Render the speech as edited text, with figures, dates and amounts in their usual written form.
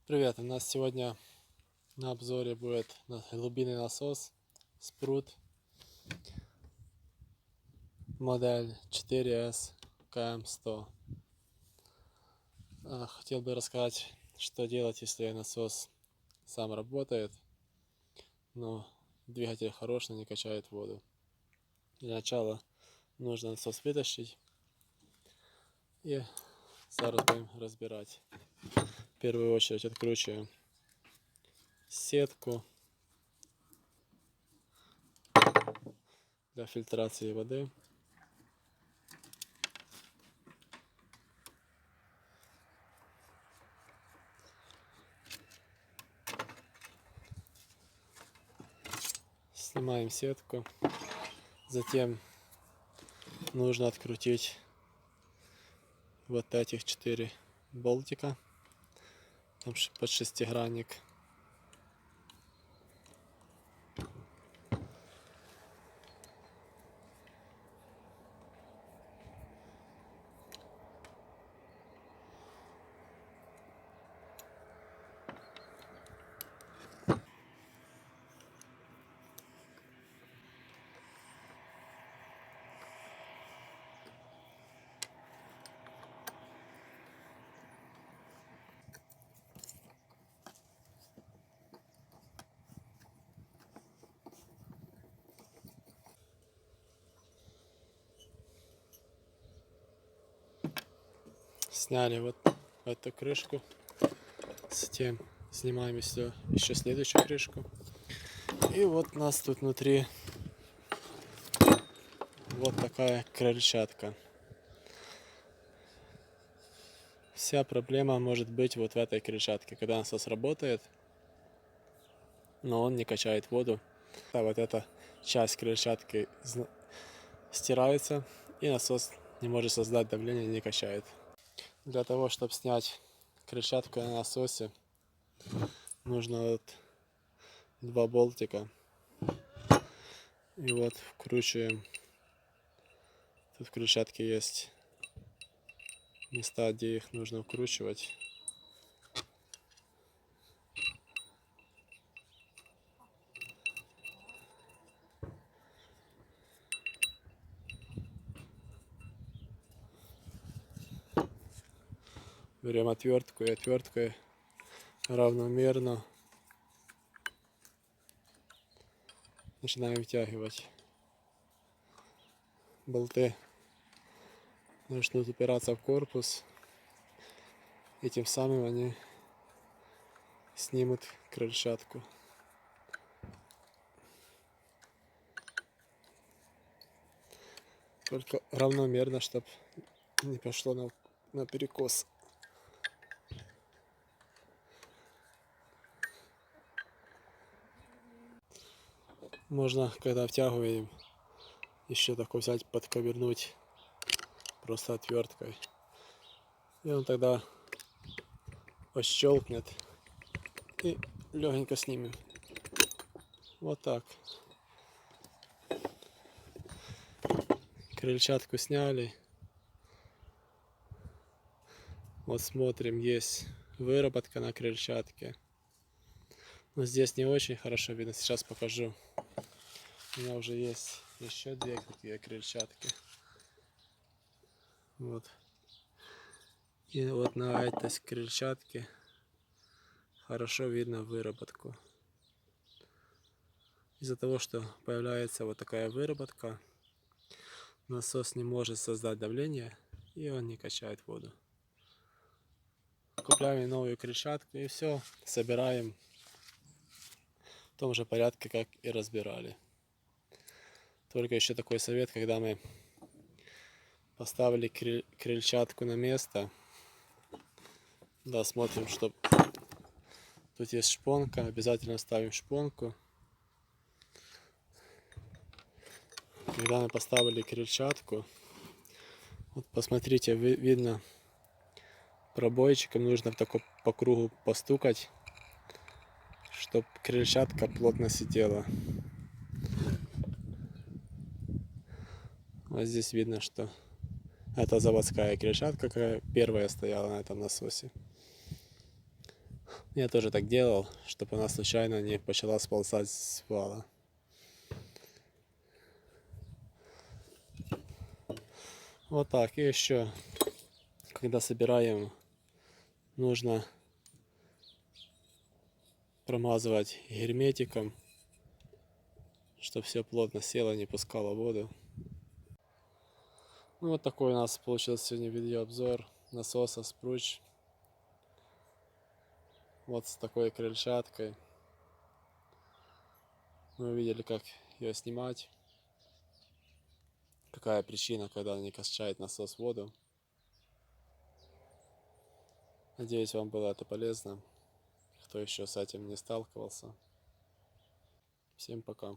Привет! У нас сегодня на обзоре будет глубинный насос Sprut модель 4S КМ100. Хотел бы рассказать, что делать, если насос сам работает, но двигатель хорош, но не качает воду. Для начала нужно насос вытащить и зараз будем разбирать. В первую очередь откручиваем сетку для фильтрации воды. Снимаем сетку. Затем нужно открутить вот этих 4 болтика, там под шестигранник. Сняли вот эту крышку, затем снимаем еще следующую крышку. И вот у нас тут внутри вот такая крыльчатка. Вся проблема может быть вот в этой крыльчатке, когда насос работает, но он не качает воду. А вот эта часть крыльчатки стирается, и насос не может создать давление, не качает. Для того, чтобы снять крыльчатку на насосе, нужно вот 2 болтика. И вот вкручиваем. Тут в крыльчатке есть места, где их нужно вкручивать. Берем отвертку и отверткой равномерно начинаем вытягивать. Болты начнут упираться в корпус, и тем самым они снимут крыльчатку. Только равномерно, чтобы не пошло на перекос. Можно, когда втягиваем, еще такой взять, подковырнуть просто отверткой. И он тогда пощелкнет и легенько снимем. Вот так. Крыльчатку сняли. Вот смотрим, есть выработка на крыльчатке. Но здесь не очень хорошо видно. Сейчас покажу. У меня уже есть еще 2 такие крыльчатки. Вот. И вот на этой крыльчатке хорошо видно выработку. Из-за того, что появляется вот такая выработка, насос не может создать давление, и он не качает воду. Купляем новую крыльчатку, и все, собираем в том же порядке, как и разбирали. Только еще такой совет: когда мы поставили крыльчатку на место, да, смотрим, что тут есть шпонка, обязательно ставим шпонку. Когда мы поставили крыльчатку, вот посмотрите, видно, пробойчиком нужно так по кругу постукать, чтобы крыльчатка плотно сидела. Вот здесь видно, что это заводская крыльчатка, какая первая стояла на этом насосе. Я тоже так делал, чтобы она случайно не начала сползать с вала. Вот так. И еще, когда собираем, нужно промазывать герметиком, чтобы все плотно село, не пускало воду. Ну, вот такой у нас получился сегодня видеообзор насоса Spruce. Вот с такой крыльчаткой. Мы увидели, как ее снимать. Какая причина, когда не качает насос воду. Надеюсь, вам было это полезно. Кто еще с этим не сталкивался. Всем пока.